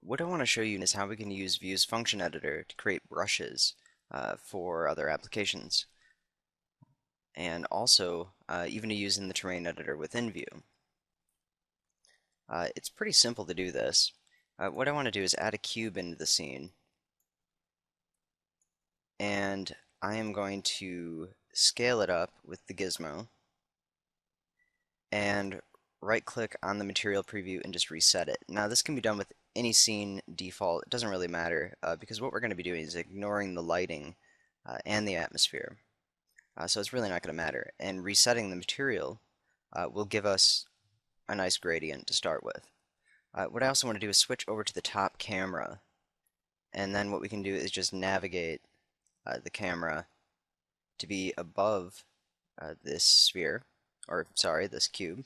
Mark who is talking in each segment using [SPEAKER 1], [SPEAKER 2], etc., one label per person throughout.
[SPEAKER 1] What I want to show you is how we can use Vue's function editor to create brushes for other applications, and also even to use in the terrain editor within Vue. It's pretty simple to do this. What I want to do is add a cube into the scene, and I am going to scale it up with the gizmo, and right-click on the material preview and just reset it. Now this can be done with any scene default. It doesn't really matter because what we're going to be doing is ignoring the lighting and the atmosphere. So it's really not going to matter. And resetting the material will give us a nice gradient to start with. What I also want to do is switch over to the top camera, and then what we can do is just navigate the camera to be above this sphere, or sorry, this cube.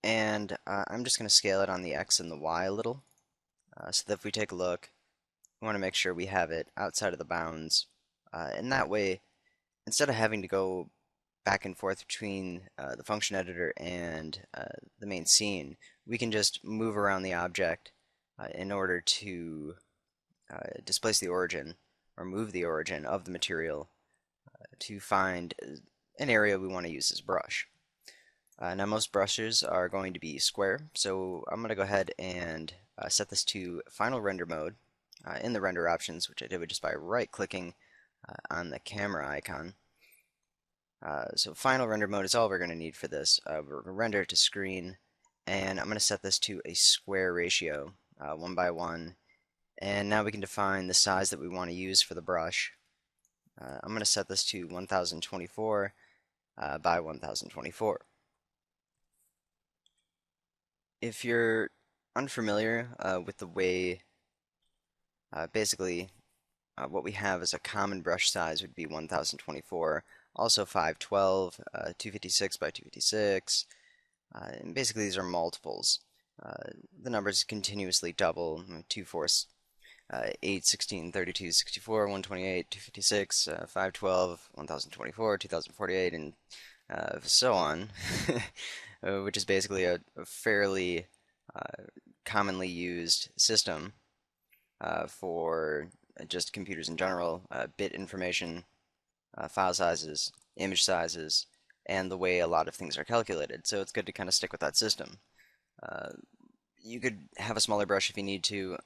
[SPEAKER 1] And I'm just going to scale it on the X and the Y a little, so that if we take a look, we want to make sure we have it outside of the bounds. And that way, instead of having to go back and forth between the function editor and the main scene, we can just move around the object in order to displace the origin or move the origin of the material to find an area we want to use as brush. Now most brushes are going to be square, so I'm going to go ahead and set this to final render mode in the render options, which I did just by right-clicking on the camera icon. So final render mode is all we're going to need for this. We're going to render it to screen, and I'm going to set this to a square ratio, 1 by 1. And now we can define the size that we want to use for the brush. I'm going to set this to 1024 by 1024. If you're unfamiliar with the way, basically what we have as a common brush size would be 1024, also 512, 256 by 256, and basically these are multiples. The numbers continuously double, 2, 4, 8, 16, 32, 64, 128, 256, 512, 1024, 2048, and so on, which is basically a fairly commonly used system for just computers in general, bit information, file sizes, image sizes, and the way a lot of things are calculated. So it's good to kind of stick with that system. You could have a smaller brush if you need to.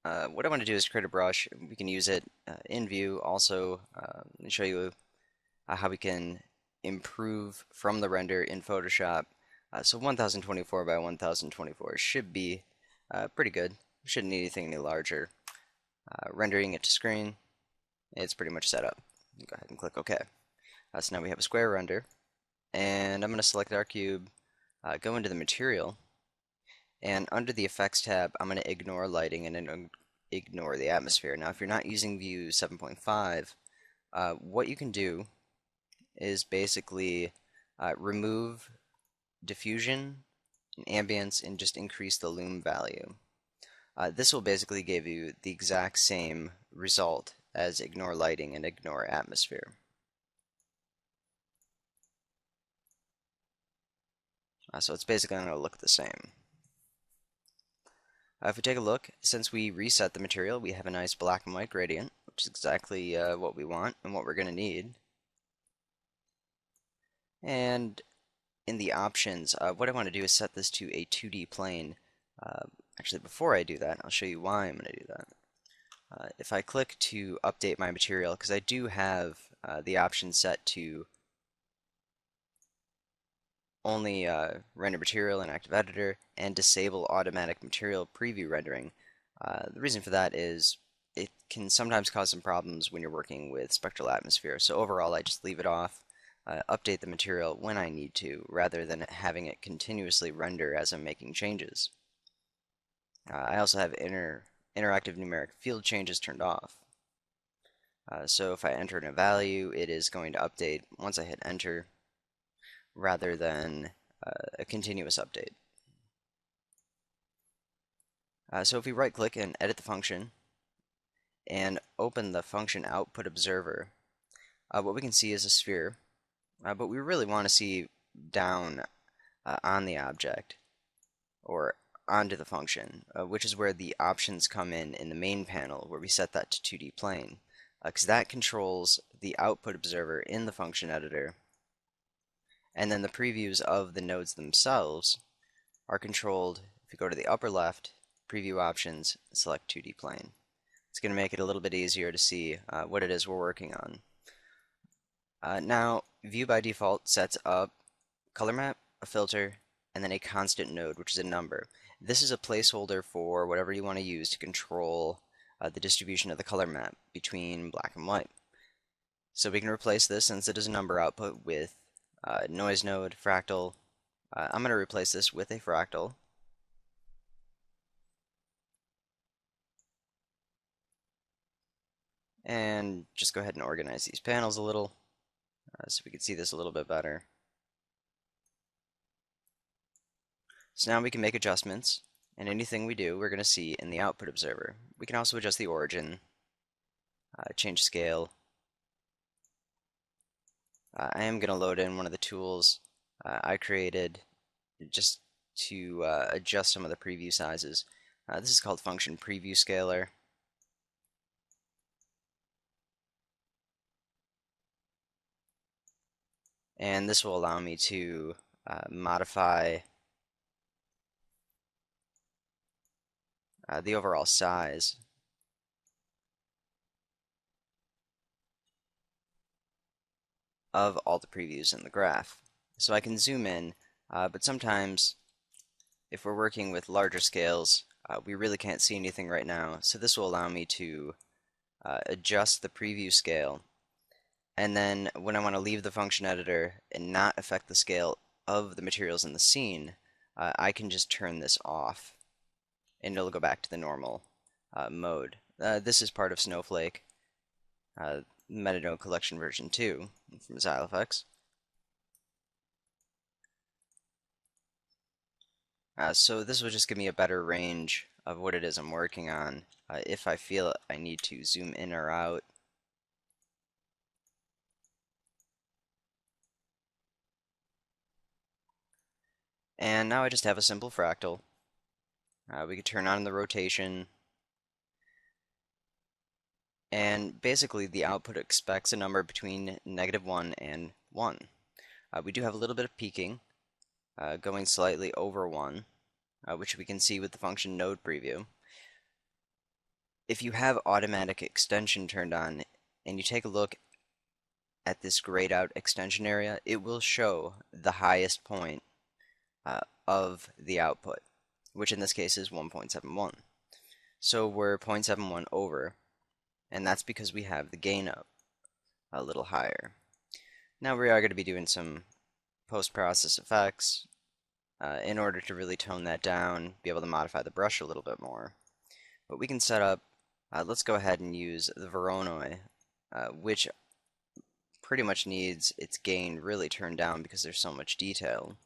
[SPEAKER 1] What I want to do is create a brush. We can use it in Vue. Also, let me show you how we can improve from the render in Photoshop. So 1024 by 1024 should be pretty good. We shouldn't need anything any larger. Rendering it to screen, it's pretty much set up. Go ahead and click OK. So now we have a square render, and I'm going to select our cube, go into the material, and under the effects tab, I'm going to ignore lighting and then ignore the atmosphere. Now, if you're not using Vue 7.5, what you can do is basically remove diffusion and ambience and just increase the lume value. This will basically give you the exact same result as ignore lighting and ignore atmosphere. So it's basically going to look the same. If we take a look, since we reset the material, we have a nice black and white gradient, which is exactly what we want and what we're going to need. And in the options, what I want to do is set this to a 2D plane. Actually, before I do that, I'll show you why I'm going to do that. If I click to update my material, because I do have the option set to only render material in Active Editor and disable automatic material preview rendering. The reason for that is it can sometimes cause some problems when you're working with spectral atmosphere. So overall, I just leave it off, update the material when I need to, rather than having it continuously render as I'm making changes. I also have interactive numeric field changes turned off. So if I enter in a value, it is going to update once I hit enter, rather than a continuous update. So if we right click and edit the function and open the function output observer, what we can see is a sphere, but we really want to see down on the object, or onto the function, which is where the options come in the main panel, where we set that to 2D plane, because that controls the output observer in the function editor, and then the previews of the nodes themselves are controlled. If you go to the upper left, preview options, select 2D plane. It's going to make it a little bit easier to see what it is we're working on. Now, view by default sets up color map, a filter, and then a constant node, which is a number. This is a placeholder for whatever you want to use to control the distribution of the color map between black and white. So we can replace this, since it is a number output, with noise node, fractal. I'm going to replace this with a fractal. And just go ahead and organize these panels a little so we can see this a little bit better. So now we can make adjustments, and anything we do, we're going to see in the output observer. We can also adjust the origin, change scale. I am going to load in one of the tools I created just to adjust some of the preview sizes. This is called function preview scaler. And this will allow me to modify the overall size of all the previews in the graph. So I can zoom in, but sometimes if we're working with larger scales, we really can't see anything right now. So this will allow me to adjust the preview scale. And then when I want to leave the function editor and not affect the scale of the materials in the scene, I can just turn this off, and it'll go back to the normal mode. This is part of Snowflake Metanode Collection version 2 from Xylifex. So this will just give me a better range of what it is I'm working on if I feel I need to zoom in or out. And now I just have a simple fractal. We could turn on the rotation, and basically the output expects a number between -1 and 1. We do have a little bit of peaking, going slightly over 1, which we can see with the function node preview. If you have automatic extension turned on and you take a look at this grayed out extension area, it will show the highest point of the output, which in this case is 1.71. So we're 0.71 over, and that's because we have the gain up a little higher. Now we are going to be doing some post-process effects in order to really tone that down, be able to modify the brush a little bit more. But we can set up, let's go ahead and use the Voronoi, which pretty much needs its gain really turned down because there's so much detail.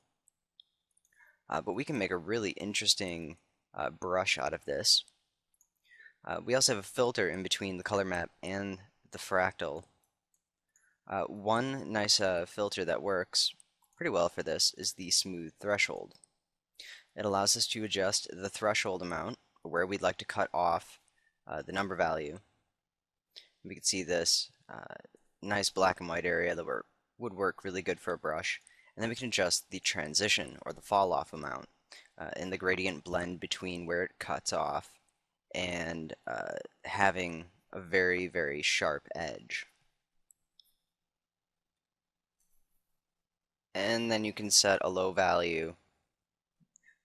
[SPEAKER 1] But we can make a really interesting brush out of this. We also have a filter in between the color map and the fractal. One nice filter that works pretty well for this is the smooth threshold. It allows us to adjust the threshold amount, where we'd like to cut off the number value. We can see this nice black and white area that would work really good for a brush. And then we can adjust the transition, or the fall off amount, and the gradient blend between where it cuts off and having a very, very sharp edge. And then you can set a low value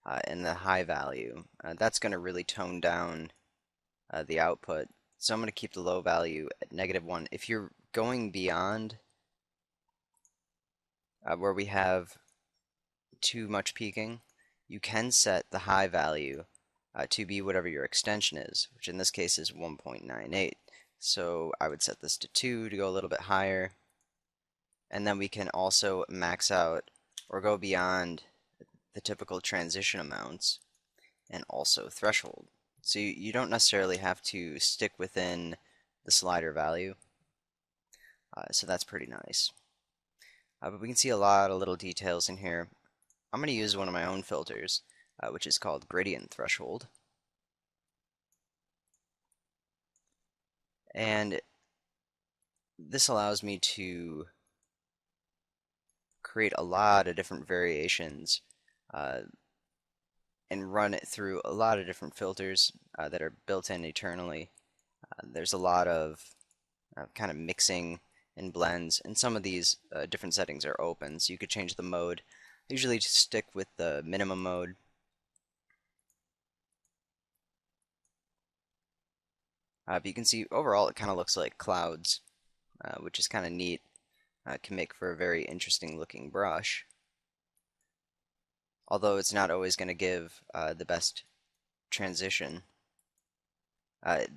[SPEAKER 1] and the high value. That's going to really tone down the output. So I'm going to keep the low value at -1. If you're going beyond where we have too much peaking, you can set the high value to be whatever your extension is, which in this case is 1.98. So I would set this to 2 to go a little bit higher. And then we can also max out or go beyond the typical transition amounts and also threshold. So you don't necessarily have to stick within the slider value. So that's pretty nice. But we can see a lot of little details in here. I'm going to use one of my own filters. which is called gradient threshold. And this allows me to create a lot of different variations uh, and run it through a lot of different filters that are built in eternally. There's a lot of kind of mixing and blends, and some of these different settings are open, so you could change the mode. I usually just stick with the minimum mode. But you can see overall it kind of looks like clouds, which is kind of neat. Can make for a very interesting looking brush, although it's not always going to give the best transition.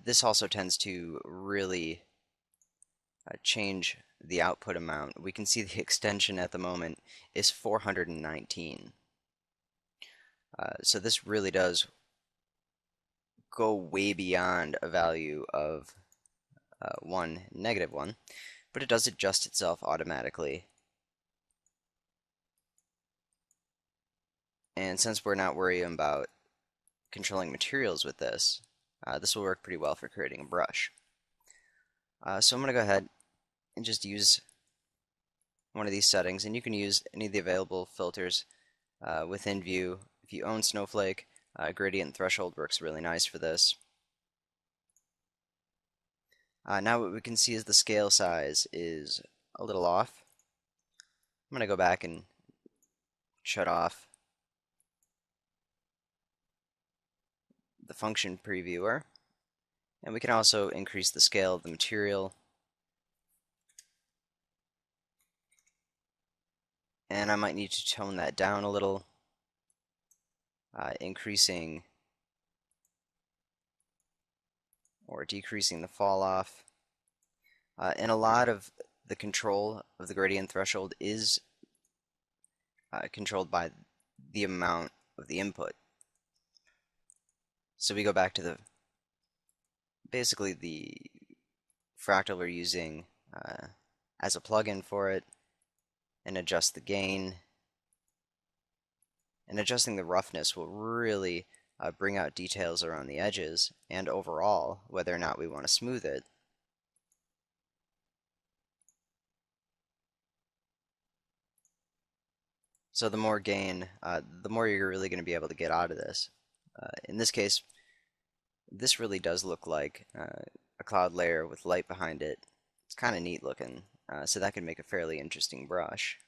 [SPEAKER 1] This also tends to really change the output amount. We can see the extension at the moment is 419. So this really does go way beyond a value of 1, -1, but it does adjust itself automatically. And since we're not worrying about controlling materials with this, this will work pretty well for creating a brush. So I'm going to go ahead and just use one of these settings, and you can use any of the available filters within View. If you own Snowflake, gradient threshold works really nice for this. Now what we can see is the scale size is a little off. I'm going to go back and shut off the function previewer, and we can also increase the scale of the material. And I might need to tone that down a little, increasing or decreasing the fall off. And a lot of the control of the gradient threshold is controlled by the amount of the input. So we go back to basically the fractal we're using as a plugin for it, and adjust the gain. And adjusting the roughness will really bring out details around the edges and overall whether or not we want to smooth it. So the more gain, the more you're really going to be able to get out of this. In this case, this really does look like a cloud layer with light behind it. It's kind of neat looking, so that can make a fairly interesting brush.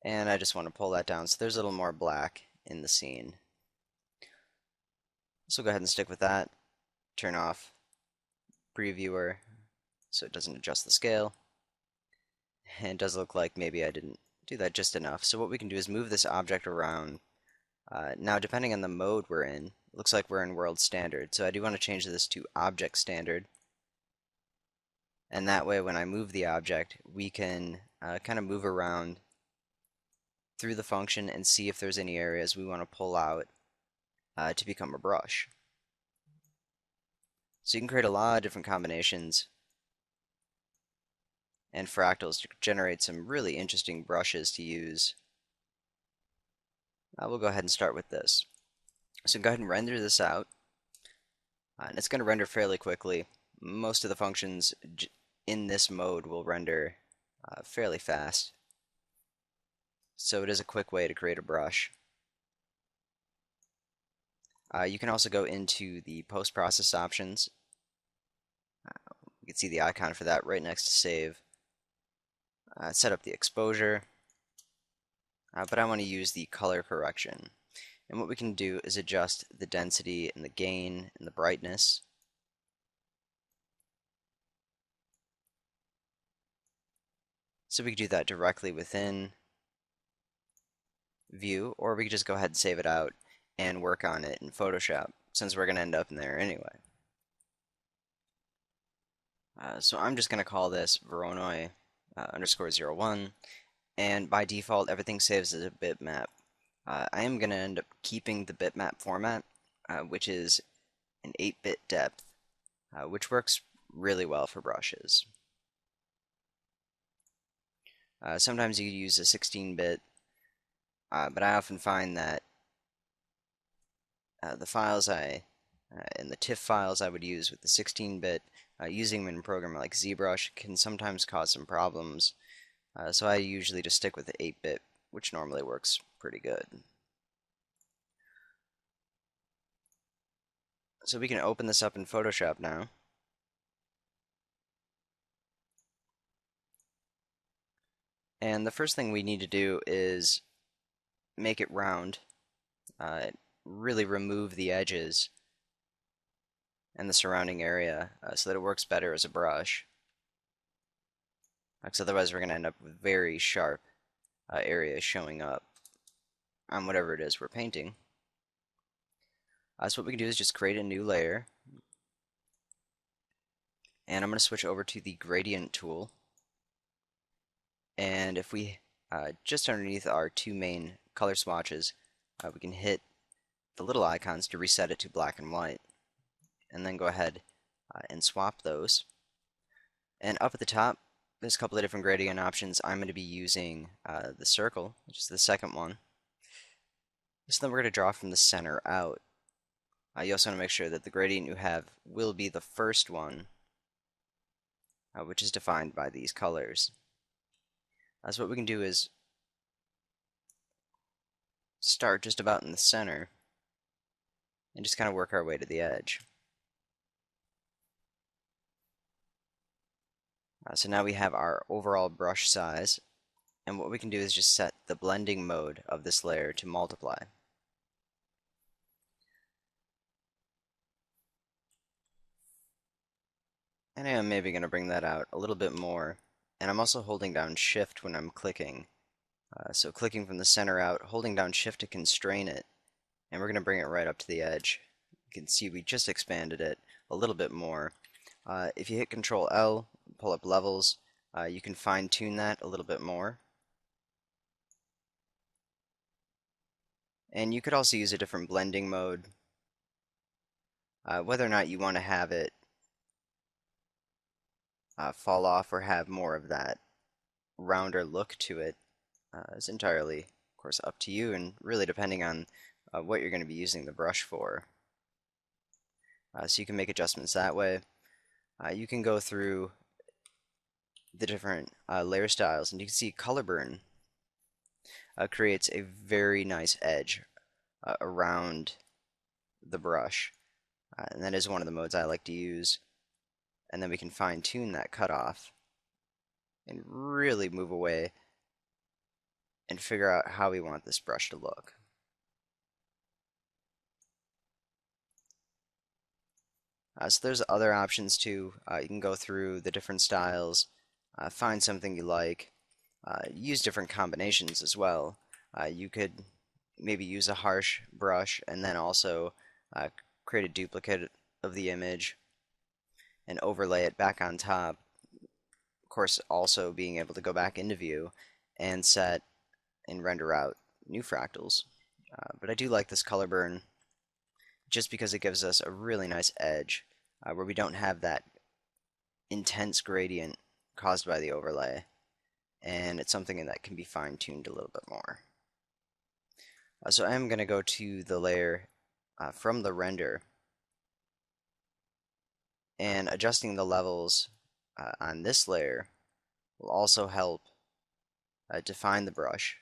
[SPEAKER 1] And I just want to pull that down so there's a little more black in the scene. So go ahead and stick with that. Turn off previewer so it doesn't adjust the scale. And it does look like maybe I didn't do that just enough. So what we can do is move this object around. Now depending on the mode we're in, it looks like we're in world standard. So I do want to change this to object standard. And that way when I move the object, we can kind of move around through the function and see if there's any areas we want to pull out to become a brush. So you can create a lot of different combinations and fractals to generate some really interesting brushes to use. We'll go ahead and start with this. So go ahead and render this out. And it's going to render fairly quickly. Most of the functions in this mode will render fairly fast. So it is a quick way to create a brush. You can also go into the post-process options. You can see the icon for that right next to save. Set up the exposure, but I want to use the color correction. And what we can do is adjust the density and the gain and the brightness. So we can do that directly within View, or we could just go ahead and save it out and work on it in Photoshop, since we're going to end up in there anyway. So I'm just going to call this Voronoi _ 01, and by default everything saves as a bitmap. I am going to end up keeping the bitmap format, which is an 8-bit depth, which works really well for brushes. Sometimes you use a 16-bit, but I often find that the files in the TIFF files I would use with the 16-bit, using them in a program like ZBrush can sometimes cause some problems. So I usually just stick with the 8-bit, which normally works pretty good. So we can open this up in Photoshop now. And the first thing we need to do is make it round, really remove the edges and the surrounding area so that it works better as a brush. Because otherwise we're going to end up with very sharp areas showing up on whatever it is we're painting. So what we can do is just create a new layer. And I'm going to switch over to the gradient tool. And if we, just underneath our two main color swatches, we can hit the little icons to reset it to black and white. And then go ahead and swap those. And up at the top, there's a couple of different gradient options. I'm going to be using the circle, which is the second one. So then we're going to draw from the center out. You also want to make sure that the gradient you have will be the first one, which is defined by these colors. So what we can do is start just about in the center and just kind of work our way to the edge. So now we have our overall brush size, and what we can do is just set the blending mode of this layer to multiply. And I am maybe going to bring that out a little bit more, and I'm also holding down Shift when I'm clicking. So clicking from the center out, holding down Shift to constrain it, and we're going to bring it right up to the edge. You can see we just expanded it a little bit more. If you hit Control L, pull up levels, you can fine-tune that a little bit more. And you could also use a different blending mode. Whether or not you want to have it fall off or have more of that rounder look to it is entirely, of course, up to you, and really depending on what you're going to be using the brush for. So you can make adjustments that way. You can go through the different layer styles, and you can see color burn creates a very nice edge around the brush, and that is one of the modes I like to use. And then we can fine tune that cutoff and really move away and figure out how we want this brush to look. So there's other options too. You can go through the different styles, find something you like, use different combinations as well. You could maybe use a harsh brush and then also create a duplicate of the image and overlay it back on top. Of course, also being able to go back into view and set and render out new fractals. But I do like this color burn just because it gives us a really nice edge where we don't have that intense gradient caused by the overlay, and it's something that can be fine-tuned a little bit more. So I'm going to go to the layer from the render, and adjusting the levels on this layer will also help define the brush.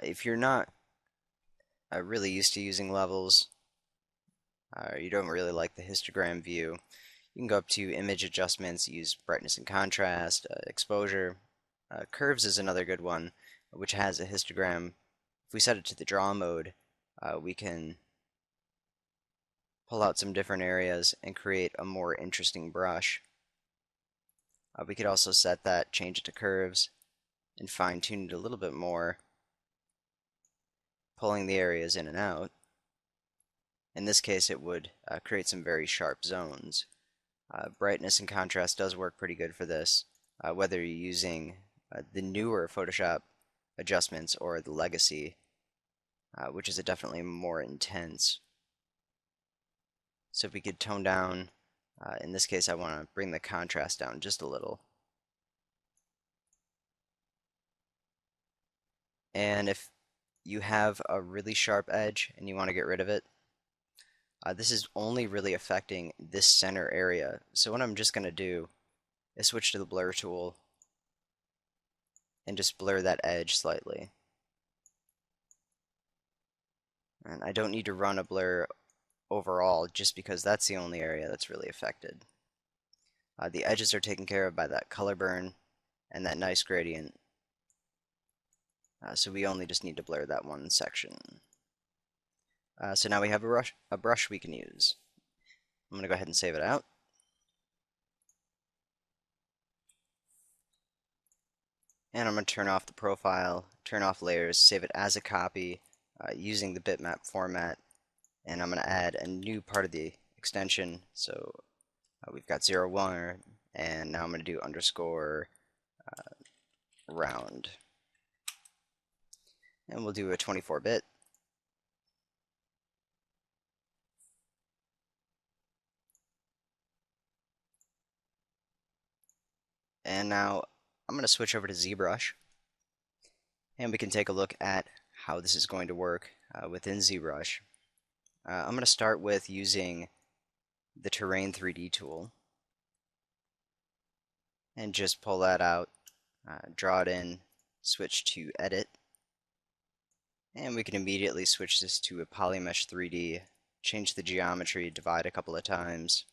[SPEAKER 1] If you're not really used to using levels, or you don't really like the histogram view, you can go up to image adjustments, use brightness and contrast, exposure. Curves is another good one, which has a histogram. If we set it to the draw mode, we can pull out some different areas and create a more interesting brush. We could also set that, change it to curves, and fine tune it a little bit more, pulling the areas in and out. In this case, it would create some very sharp zones. Brightness and contrast does work pretty good for this, whether you're using the newer Photoshop adjustments or the legacy, which is definitely more intense. So if we could tone down In this case, I want to bring the contrast down just a little. And if you have a really sharp edge and you want to get rid of it, this is only really affecting this center area. So what I'm just going to do is switch to the blur tool and just blur that edge slightly. And I don't need to run a blur overall just because that's the only area that's really affected. The edges are taken care of by that color burn and that nice gradient. So we only just need to blur that one section. So now we have a brush we can use. I'm going to go ahead and save it out. And I'm going to turn off the profile, turn off layers, save it as a copy using the bitmap format. And I'm going to add a new part of the extension. So we've got 0, 1, and now I'm going to do underscore round. And we'll do a 24-bit. And now I'm going to switch over to ZBrush. And we can take a look at how this is going to work within ZBrush. I'm going to start with using the Terrain 3D tool. And just pull that out, draw it in, switch to Edit. And we can immediately switch this to a Polymesh 3D, change the geometry, divide a couple of times.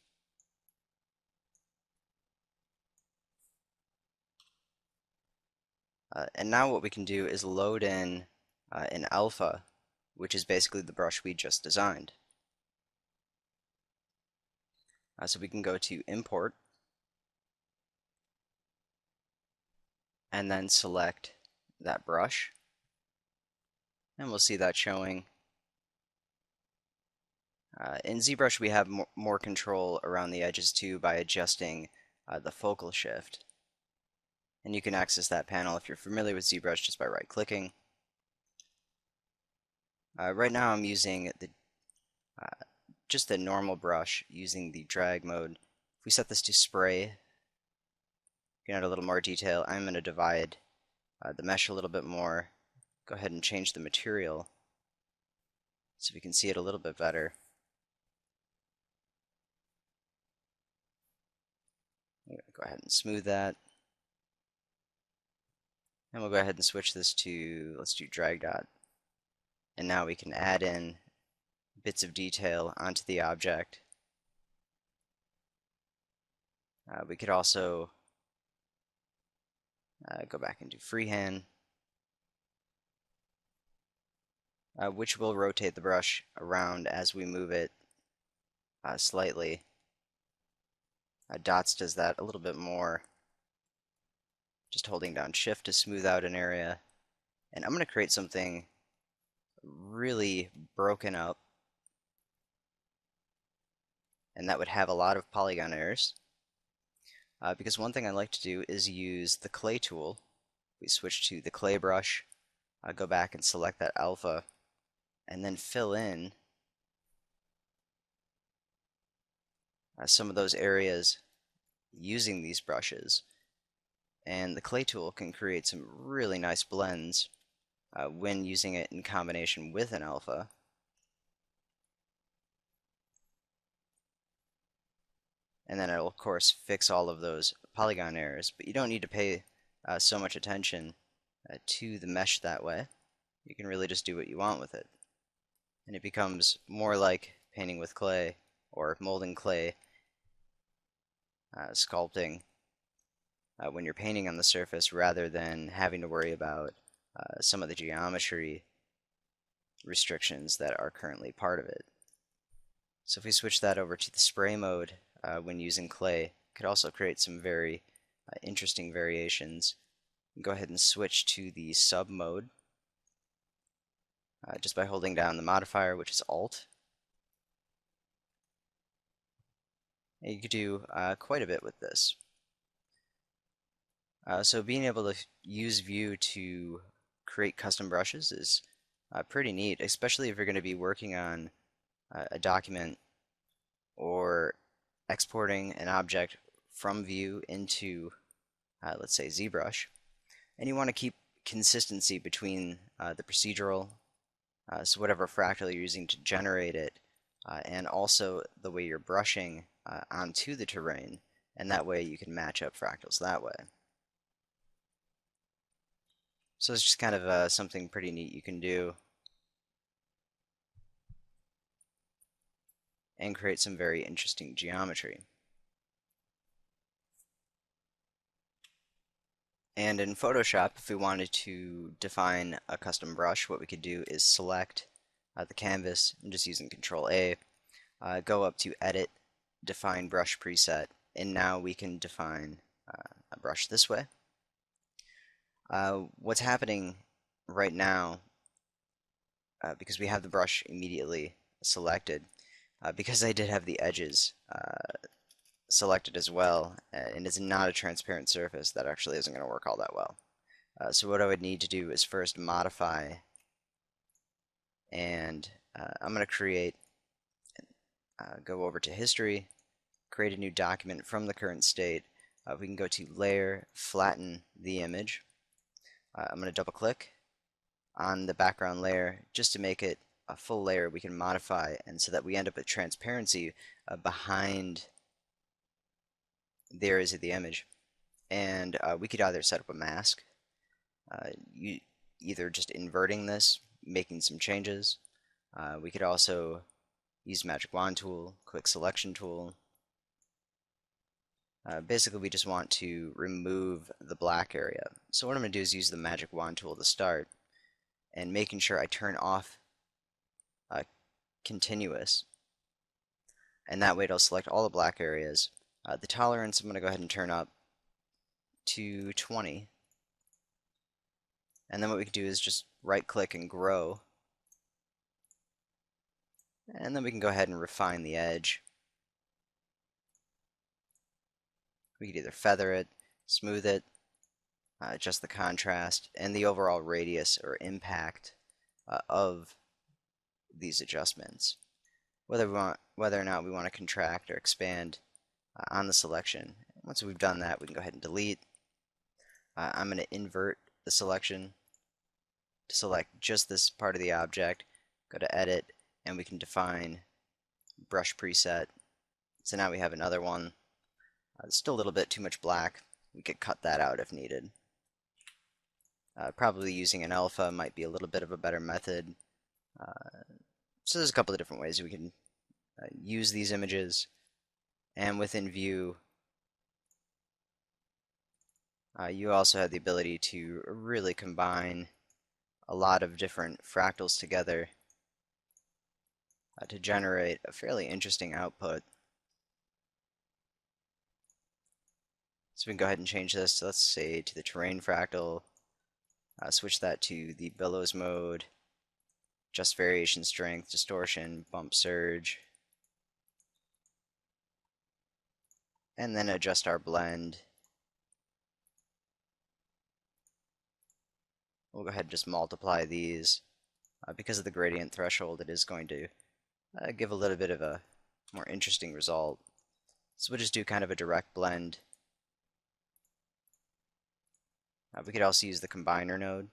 [SPEAKER 1] And now what we can do is load in an alpha, which is basically the brush we just designed. So we can go to Import, and then select that brush. And we'll see that showing. In ZBrush we have more control around the edges too by adjusting the focal shift. And you can access that panel if you're familiar with ZBrush just by right-clicking. Right now I'm using just the normal brush using the drag mode. If we set this to spray, you can add a little more detail. I'm going to divide the mesh a little bit more. Go ahead and change the material so we can see it a little bit better. I'm going to go ahead and smooth that. And we'll go ahead and switch this to, let's do drag dot. And now we can add in bits of detail onto the object. We could also go back and do freehand, which will rotate the brush around as we move it slightly. Dots does that a little bit more, just holding down shift to smooth out an area. And I'm going to create something really broken up, and that would have a lot of polygon errors. Because one thing I like to do is use the clay tool. We switch to the clay brush, go back and select that alpha, and then fill in some of those areas using these brushes. And the clay tool can create some really nice blends when using it in combination with an alpha. And then it'll of course fix all of those polygon errors, but you don't need to pay so much attention to the mesh that way. You can really just do what you want with it. And it becomes more like painting with clay or molding clay, sculpting when you're painting on the surface rather than having to worry about some of the geometry restrictions that are currently part of it. So if we switch that over to the spray mode when using clay, could also create some very interesting variations. Go ahead and switch to the sub mode just by holding down the modifier, which is Alt. And you could do quite a bit with this. So being able to use Vue to create custom brushes is pretty neat, especially if you're going to be working on a document or exporting an object from view into, let's say, ZBrush, and you want to keep consistency between the procedural, so whatever fractal you're using to generate it, and also the way you're brushing onto the terrain, and that way you can match up fractals that way. So it's just kind of something pretty neat you can do and create some very interesting geometry. And in Photoshop, if we wanted to define a custom brush, what we could do is select the canvas and just using Control A, go up to Edit, Define Brush Preset, and now we can define a brush this way. What's happening right now, because we have the brush immediately selected, because I did have the edges selected as well, and it's not a transparent surface, that actually isn't going to work all that well. So what I would need to do is first modify, and I'm going to create, go over to History, create a new document from the current state. We can go to Layer, Flatten the image. I'm going to double click on the background layer just to make it a full layer we can modify, and so that we end up with transparency behind the areas of the image. And we could either set up a mask, either just inverting this, making some changes. We could also use Magic Wand tool, Quick Selection tool. Basically, we just want to remove the black area. So what I'm going to do is use the Magic Wand tool to start, and making sure I turn off continuous, and that way it'll select all the black areas. The tolerance I'm going to go ahead and turn up to 20, and then what we can do is just right click and grow, and then we can go ahead and refine the edge. We could either feather it, smooth it, adjust the contrast, and the overall radius or impact of these adjustments. Whether or not we want to contract or expand on the selection. Once we've done that, we can go ahead and delete. I'm going to invert the selection to select just this part of the object. Go to Edit, and we can define Brush Preset. So now we have another one. It's still a little bit too much black. We could cut that out if needed. Probably using an alpha might be a little bit of a better method. So there's a couple of different ways we can use these images. And within View, you also have the ability to really combine a lot of different fractals together to generate a fairly interesting output. So we can go ahead and change this to, let's say, to the terrain fractal, switch that to the billows mode, adjust variation strength, distortion, bump surge, and then adjust our blend. We'll go ahead and just multiply these. Because of the gradient threshold, it is going to give a little bit of a more interesting result. So we'll just do kind of a direct blend. We could also use the combiner node,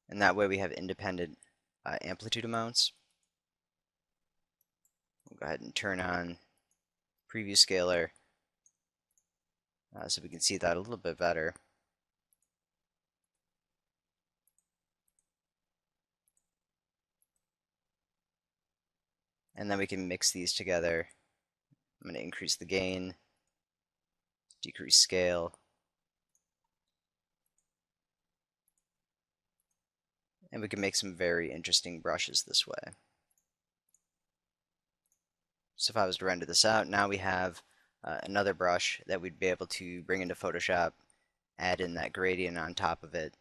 [SPEAKER 1] and that way we have independent amplitude amounts. We'll go ahead and turn on preview scaler so we can see that a little bit better. And then we can mix these together. I'm going to increase the gain, decrease scale, and we can make some very interesting brushes this way. So if I was to render this out, now we have another brush that we'd be able to bring into Photoshop, add in that gradient on top of it,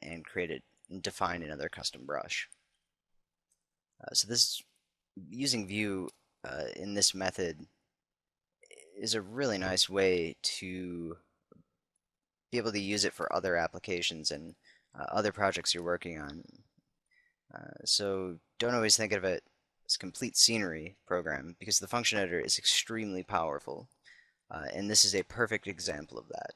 [SPEAKER 1] and create it and define another custom brush. So this, using View in this method, is a really nice way to be able to use it for other applications and other projects you're working on. So don't always think of it this complete scenery program because the function editor is extremely powerful. And this is a perfect example of that.